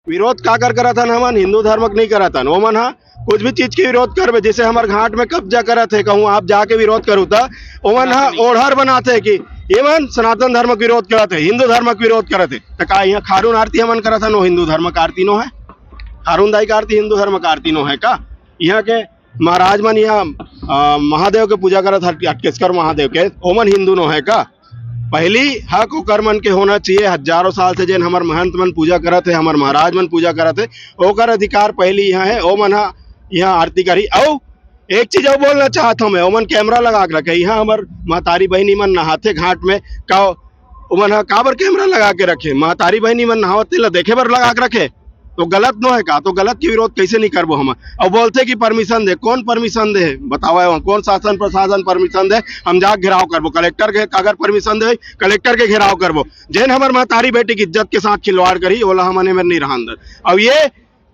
विरोध का कर करा था ना हमन हिंदू धर्म के नहीं करा था ओमन हा कुछ भी चीज के विरोध करबे जैसे हमार घाट में कब्जा करत है कहूँ आप जाके विरोध करू था ओमन हा ओढ़र बनाते है कि एमन सनातन धर्म के विरोध करत है हिंदू धर्म के विरोध करत है तो का यहाँ खारून आरती हमन करत है नो हिंदू धर्म का आरती नो है खारून दाई का आरती हिंदू धर्म का आरती नो है का यहाँ के महाराज मन यहाँ महादेव के पूजा करत हटकेश्वर महादेव के ओमन हिंदू नो है का पहली हक ओकर मन के होना चाहिए हजारों साल से जेन हमार महंत मन पूजा करत है हमार महाराज मन पूजा करत है ओकर अधिकार पहली यहाँ है ओ मन यहाँ आरती करी औ एक चीज और बोलना चाहता हूँ मैं ओमन कैमरा लगा के रखे यहाँ हमार महतारी बहनी मन नहाते घाट में का ओमन काबर कैमरा लगा के रखे महतारी बहनी मन नहावते ला देखे बर लगा के रखे तो गलत नो है का तो गलत के विरोध कैसे नहीं करबो हम और बोलते कि परमिशन दे कौन परमिशन दे बताओ कौन शासन प्रशासन परमिशन दे हम जाके घेराव करबो कलेक्टर के अगर परमिशन दे कलेक्टर के घेराव करबो जैन हमार महतारी बेटी की इज्जत के साथ खिलवाड़ करी ओला हमने में नहीं रहा अब ये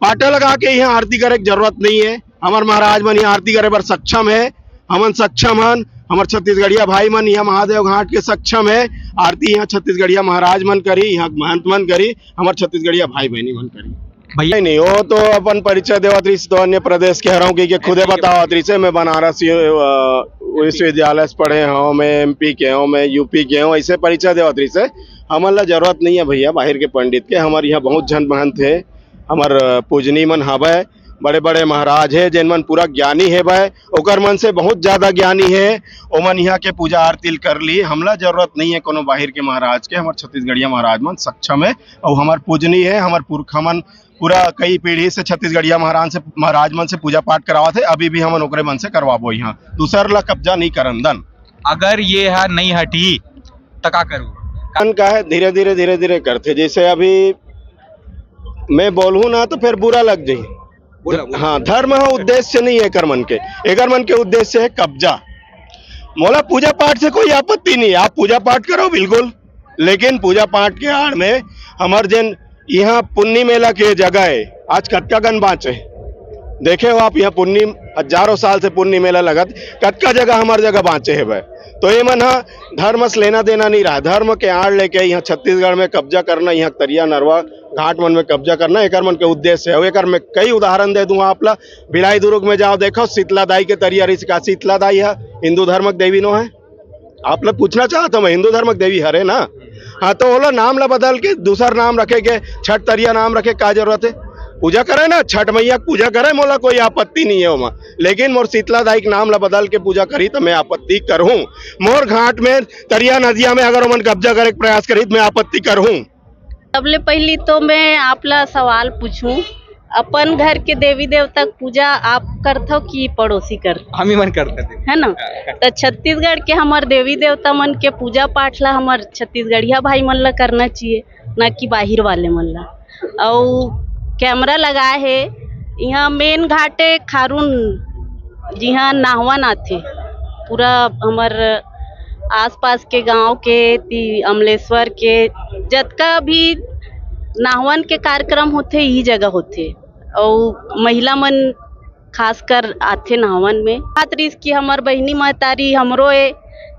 पाटा लगा के यहाँ आरती करे की जरूरत नहीं है हमार महाराज मन यहाँ आरती करे बर सक्षम है हमन सक्षम हन हमार छत्तीसगढ़िया भाई मन यहाँ महादेव घाट के सक्षम है आरती यहाँ छत्तीसगढ़िया महाराज मन करी यहाँ महंत मन करी हमार छत्तीसगढ़िया भाई बहनी मन करी भैया नहीं वो तो अपन परिचय देवत रही तो अन्य प्रदेश के हराऊं कि खुदे बताओ से मैं बनारस विश्वविद्यालय से पढ़े हूँ मैं एमपी के हूँ मैं यूपी के हूँ ऐसे परिचय देवत रही से हमारा जरूरत नहीं है भैया बाहर के पंडित के हमारे यहाँ बहुत जन महंत है हमार पूजनी मन हवै बड़े बड़े महाराज है जिन मन पूरा ज्ञानी है भाई ओकर मन से बहुत ज्यादा ज्ञानी है ओमन यहाँ के पूजा आरती कर ली हमला जरूरत नहीं है कोनो बाहर के महाराज के हमार छत्तीसगढ़िया महाराज मन सक्षम है और हमार पूजनी है हमार पुरखा मन पूरा कई पीढ़ी से छत्तीसगढ़िया महाराज मन से पूजा पाठ करावा थे अभी भी हम ओकरे मन से करवाबो यहाँ दूसर ला कब्जा नहीं करन दन अगर ये है नहीं हटी तो क्या करूँ का है धीरे धीरे करते जैसे अभी मैं बोलूँ ना तो फिर बुरा लग जाये हाँ धर्म उद्देश्य नहीं है एकर मन के उद्देश्य है कब्जा मोला पूजा पाठ से कोई आपत्ति नहीं आप पूजा पाठ करो बिल्कुल लेकिन पूजा पाठ के आड़ में हमार जन यहाँ पुन्नी मेला के जगह है आज कटका गन बाँचे देखे हो आप यहाँ पुन्नी हजारों साल से पुन्नी मेला लगत कटका जगह हमार जगह बाँचे है भाई तो ये मन धर्म से लेना देना नहीं रहा धर्म के आड़ लेके यहाँ छत्तीसगढ़ में कब्जा करना यहाँ तरिया नरवा घाट मन में कब्जा करना एक मन के उद्देश्य है एक में कई उदाहरण दे दूंगा आप भिलाई दुर्ग में जाओ देखो शीतला दाई के तरिया रही का शीतला दाई है हिंदू धर्म की देवी नो है आप लोग पूछना चाहता हूँ हिंदू धर्म की देवी हरे ना हाँ तो वो नाम ला बदल के दूसरा नाम रखे के छठ तरिया नाम रखे का जरूरत है पूजा करे ना छठ मैया पूजा करे मोला कोई आपत्ति नहीं है वहाँ लेकिन मोर शीतला दाई के नाम ला बदल के पूजा करी तो मैं आपत्ति करूँ मोर घाट में तरिया नदिया में अगर मन कब्जा करे के प्रयास करी तो मैं आपत्ति करूँ सबले पहली तो मैं आपला सवाल पूछूं अपन घर के देवी देवता पूजा आप करथो कि पड़ोसी कर हम ही मन करते थे है ना तो छत्तीसगढ़ के हमार देवी देवता मन के पूजा पाठ ला हमार छत्तीसगढ़िया भाई मन ला करना चाहिए ना कि बाहर वाले मन ला और कैमरा लगाए है यहाँ मेन घाटे खारून जिहाँ नाहवा नाथे पूरा हमार आसपास के गांव के अमलेश्वर के जतका भी नाहवन के कार्यक्रम होते यही जगह होते और महिला मन खासकर आथे नाहवन में बात रही कि हमार बहनी महतारी हमरो है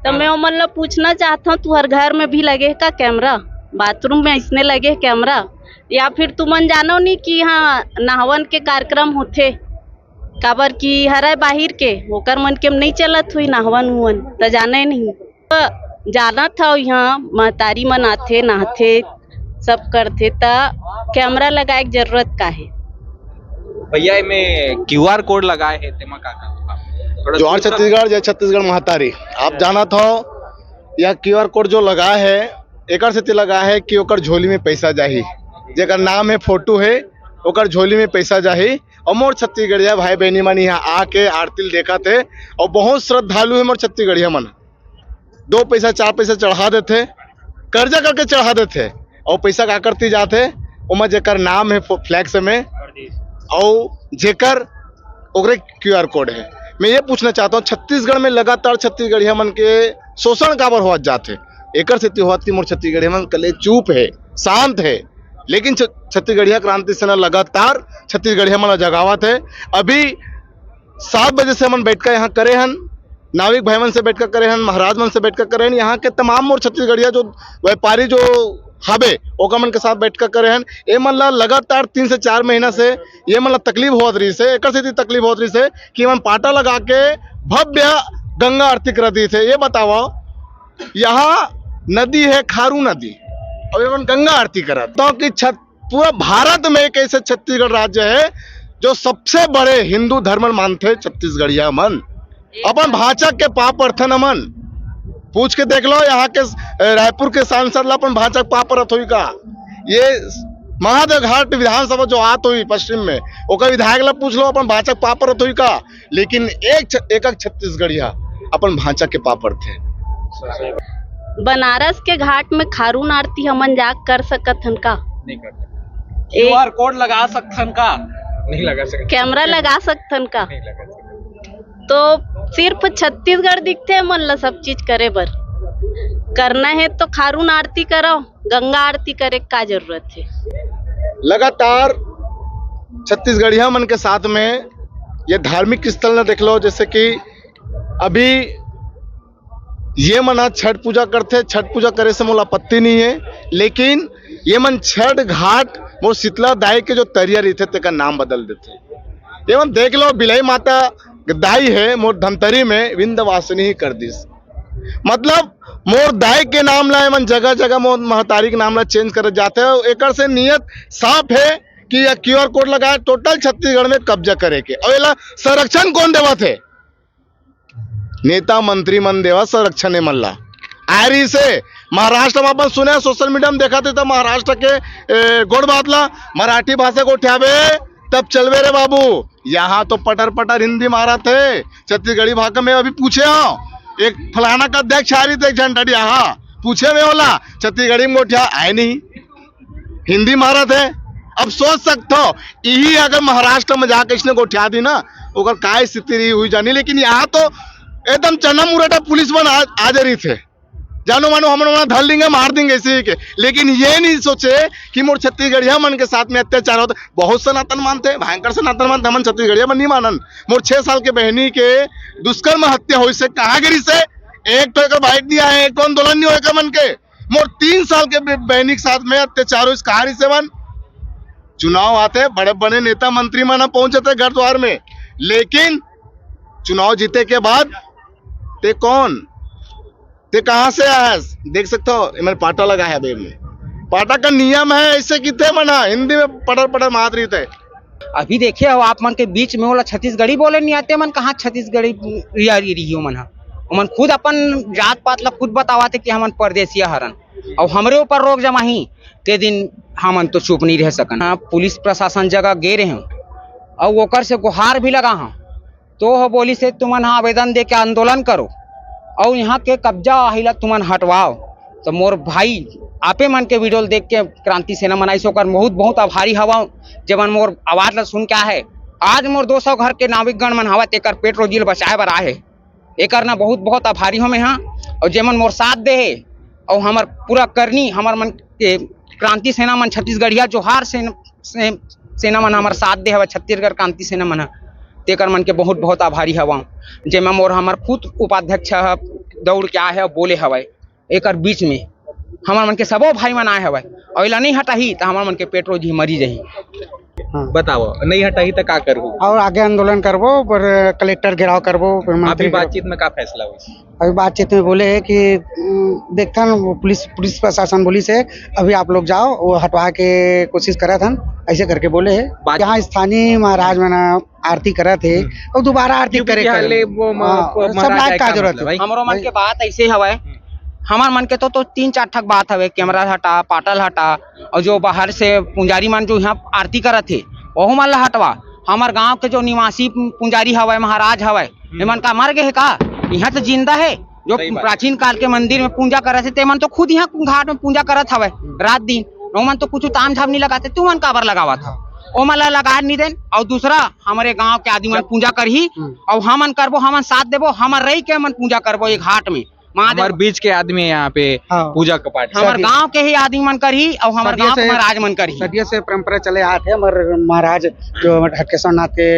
तो मैं उमन ला पूछना चाहता हूँ तुहर घर में भी लगे का कैमरा बाथरूम में इसने लगे कैमरा या फिर तुमन जानो नहीं कि यहाँ नाहवन के कार्यक्रम होते काबर की हरा बाहर के ओकर मन के नहीं चलत हुई नाहवन उवन तो जाने नहीं जाना था यहाँ महतारी मन आथे नहाथे सब करते ता कैमरा लगाए की जरूरत का है भैया में क्यूआर कोड लगाए है तेमा का जवाहर छत्तीसगढ़ जय छत्तीसगढ़ महतारी आप जाना था यह क्यूआर कोड जो लगा है एकर से लगा है कि ओकर झोली में पैसा जाही जेकर नाम है फोटो है ओकर झोली में पैसा जाही और मोर छत्तीसगढ़िया भाई बहनी मन यहाँ आके आरती देखा थे और बहुत श्रद्धालु है मोर छत्तीसगढ़िया मन 2 पैसा 4 पैसा चढ़ा देते कर्जा करके चढ़ा देते और पैसा का करती जाते उमा जेकर नाम है फ्लैक्स में और जेकर ओकरे क्यूआर कोड है मैं ये पूछना चाहता हूँ छत्तीसगढ़ में लगातार छत्तीसगढ़िया मन के शोषण काबर हो जाते एकर से होती मोर छत्तीसगढ़िया मन कले चुप है शांत है लेकिन छत्तीसगढ़िया क्रांति सेना लगातार छत्तीसगढ़िया मन जगावत है अभी 7 बजे से मन बैठ कर यहाँ करे हन नाविक भाई मन से बैठ कर करे हन महाराज मन से बैठ कर करे हन यहाँ के तमाम मोर छत्तीसगढ़िया जो व्यापारी जो हबे ओका मन के साथ बैठ कर करे हन। ये मन ला लगातार 3 से 4 महीना से ये मन ला तकलीफ होत रही से, एक से तकलीफ होत रही से कि मन पाटा लगा के भव्य गंगा आरती कर दी थे। ये बताओ यहाँ नदी है खारू नदी और ये मन गंगा आरती करा तो कि पूरा भारत में एक ऐसे छत्तीसगढ़ राज्य है जो सबसे बड़े हिंदू धर्म मानते छत्तीसगढ़िया मन। अपन भाषा के पाप अर्थन अमन पूछ के देख लो यहाँ के रायपुर के सांसद ला अपन भाषा पाप अर्थ हुई का। ये महादेव घाट विधानसभा जो आत हुई पश्चिम में ओका विधायक ला पूछ लो अपन भाषा पाप अर्थ हुई का। लेकिन एक छत्तीसगढ़िया अपन भाषा के पाप अर्थ है। बनारस के घाट में खारून आरती हमन जा कर सकत हन का? नहीं कर सकते। QR कोड लगा सकथन का? नहीं लगा सकते। कैमरा लगा सकथन का? नहीं लगा सकते। तो सिर्फ छत्तीसगढ़ दिखते मन ला सब चीज करे बर। करना है तो खारून आरती करो, गंगा आरती करे का जरूरत है? लगातार छत्तीसगढ़िया मन के साथ में ये धार्मिक स्थल न देख लो, जैसे कि अभी ये मन छठ पूजा करते। छठ पूजा करे से मोला आपत्ति नहीं है, लेकिन ये मन छठ घाट मोर शीतला दाई के जो तरिया रहते तेका नाम बदल देते। ये मन देख लो बिलाई माता दाई है मोर धमतरी में विंध्यवासिनी ही कर दिस। मतलब मोर दाई के नाम ला मन जगह जगह मोर महतारी के नाम ला चेंज कर जाते हैं। एक से नियत साफ है कि यह QR कोड लगाए टोटल छत्तीसगढ़ में कब्जा करे के। और ये संरक्षण कौन देवा थे? नेता मंत्री मन देवा संरक्षण मन ला आरी से। महाराष्ट्र में अपन सुने सोशल मीडिया में देखा थे तो महाराष्ट्र के गोड़ बात ला मराठी भाषा को उठावे तब चलवे रे बाबू। यहाँ तो पटर पटर हिंदी मारा थे छत्तीसगढ़ी भाषा में। अभी पूछे हो एक फलाना का अध्यक्ष आ रही थे झंडा यहाँ पूछे में होला छत्तीसगढ़ी में गोठिया आए नहीं, हिंदी मारा थे। अब सोच सकते हो यही अगर महाराष्ट्र में जाकर इसने गोठिया दी ना ओकर काय स्थिति रही हुई जानी। लेकिन यहाँ तो एकदम चना मुराटा पुलिस बन आ जा रही थे, जानो मानो हम लोग धर लेंगे मार देंगे ऐसे ही के। लेकिन ये नहीं सोचे कि मोर छत्तीसगढ़िया मन के साथ में अत्याचार होता। बहुत सनातन मानते भयंकर सनातन मानते, हम छत्तीसगढ़िया मन नहीं मानन। मोर 6 साल के बहनी के दुष्कर्म हत्या हुई से कहाँ गिरी से एक तो एक बाइट दिया है, एक आंदोलन नहीं होगा मन के। मोर 3 साल के बहनी के साथ में अत्याचार हुई कहानी से मन। चुनाव आते बड़े बड़े नेता मंत्री मन पहुंचते घर द्वार में, लेकिन चुनाव जीते के बाद ते कौन ते कहां से आया देख सकते हो। मैंने पाटा लगा है बेब में, पाटा का नियम है ऐसे कि थे मना हिंदी में पटर पटर मार रही थे। अभी देखे हो आप मन के बीच में बोला छत्तीसगढ़ी बोले नहीं आते मन कहाँ छत्तीसगढ़ी रियो मन मन खुद अपन जात पात ला खुद बतावा थे कि हमन परदेसिया हरन और हमरे ऊपर रोक जमाही ते दिन हमन तो चुप नहीं रह सकन। पुलिस प्रशासन जगह गे रहे हूँ और ओकर से गुहार भी लगा हूँ तो बोली से तुमन आवेदन दे के आंदोलन करो और यहाँ के कब्जा हिला तुमन हटवाओ। तो मोर भाई आपे मन के वीडियो देख के क्रांति सेना मनाई सो कर बहुत बहुत आभारी हवा जब मन मोर आवाज ला सुन के आए। आज मोर 200 घर के नाविकगण मन हवा तेकर पेट रोजी बचाए बर आए एकर ना बहुत बहुत आभारी हो मैं हाँ। और जेमन मोर साथ दे है और हमार पूरा करनी हमार मन के क्रांति सेना मन छत्तीसगढ़िया जोहार सेना मन हमार साथ दे हवा छत्तीसगढ़ क्रांति सेना मन तेकर मन के बहुत बहुत आभारी हवा। जेमा मोर हमार खुद उपाध्यक्ष दौड़ के आए है बोले हवा एकर बीच में हमार मन के सबो भाई मन आए हवा और इला नहीं हटाही तो हमार मन के पेट रोजी मरी जाही। बताओ नहीं हटाही तो का करबो? और आगे आंदोलन करबो पर कलेक्टर घेराव करबो। अभी बातचीत में का फैसला हुई? अभी बातचीत में बोले है कि देखता पुलिस प्रशासन बोली से अभी आप लोग जाओ वो हटवा के कोशिश करा था ऐसे करके बोले है। यहाँ स्थानीय महाराज में आरती करा थे और दोबारा आरती करे सब लायक का जरूरत है। हमरो मन के बात ऐसे हवा हमार मन के तो 3-4 ठक बात हवे कैमरा हटा पाटल हटा और जो बाहर से पुजारी मन जो यहाँ आरती करत थे वह मन ला हटवा। हमार गांव के जो निवासी पुजारी हवे महाराज हवे एमन का मर गए है का? यहाँ तो जिंदा है जो प्राचीन काल के मंदिर में पूजा करत थे तेमन तो खुद यहाँ घाट में पूजा करत हवे रात दिन। ओमन तो कुछ ताम झाम नहीं लगाते तू मन काबर लगावा था ओमन ला लगा नहीं देन। और दूसरा हमारे गांव के आदमी मन पूजा करही और हमन करबो हमन साथ देबो हमन रही के मन पूजा करबो ये घाट में महादेव हमारे बीच के आदमी है यहाँ पे हाँ। पूजा का पाठ हमारे गांव के ही आदमी मन कर ही और हमारे गांव के महाराज मन कर ही सदियों से परंपरा चले आते हैं हमारे महाराज जो हटकेश्वर नाथ के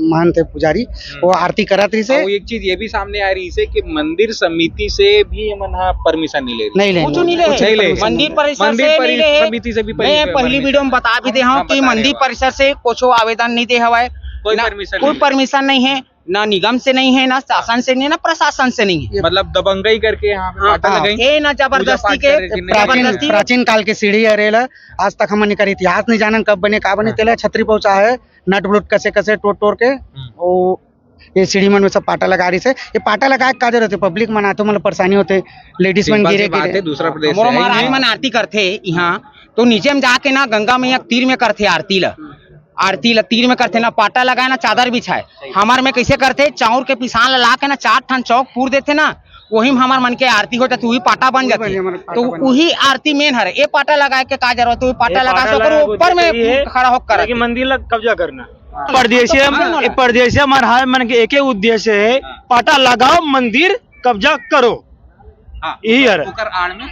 महंत थे पुजारी वो आरती करत रही से और एक चीज ये भी सामने आ रही है कि मंदिर समिति से भी मन परमिशन नहीं ले रही नहीं ले कुछ नहीं रहे मंदिर परिसर से नहीं रहे समिति से भी मैं पहली वीडियो में बता भी दे हूँ कि मंदिर परिसर से कुछ आवेदन नहीं दे हवा है कोई ना- permission कोई नहीं। परमिशन नहीं है ना निगम से नहीं है ना शासन से नहीं है ना प्रशासन से नहीं है मतलब दबंगई करके यहाँ पे पाटा हाँ। लगाई ये ना जबरदस्ती पूजा के पाठ करे, प्राचीन जबरदस्ती प्राचीन काल के सीढ़ी है रेल आज तक हमने कर इतिहास नहीं जानन कब बने का बने तेला छतरी पहुंचा है नट ब्लूट कसे कसे टोट के वो ये सीढ़ी मन में सब पाटा लगा रही से ये पाटा लगा के का जरूरत है पब्लिक मन आते मतलब परेशानी होते लेडीज मन गिरे बात है गिरे दूसरा प्रदेश हमारा से है ही महाराज नहीं। मन आरती करते यहाँ तो नीचे में जाके ना गंगा मैया तीर में करते आरती ला तीर में करते ना पाटा लगाए ना चादर बिछाए हमार में कैसे करते चाउर के पिसान ला के ना 4 ठन चौक पूर देते ना वही में हमार मन के आरती हो जाती वही पाटा बन जाती हमारा पाटा तो बन वही आरती मेन है ये पाटा लगाए के का जरूरत है पाटा लगा सको ऊपर में खड़ा होकर कि मंदिर लग कब्जा करना हाँ। परदेशीय परदेशीय महाराज मन के एक ही उद्देश्य है पाटा लगाओ मंदिर कब्जा करो हाँ। यही है ओकर आड़ में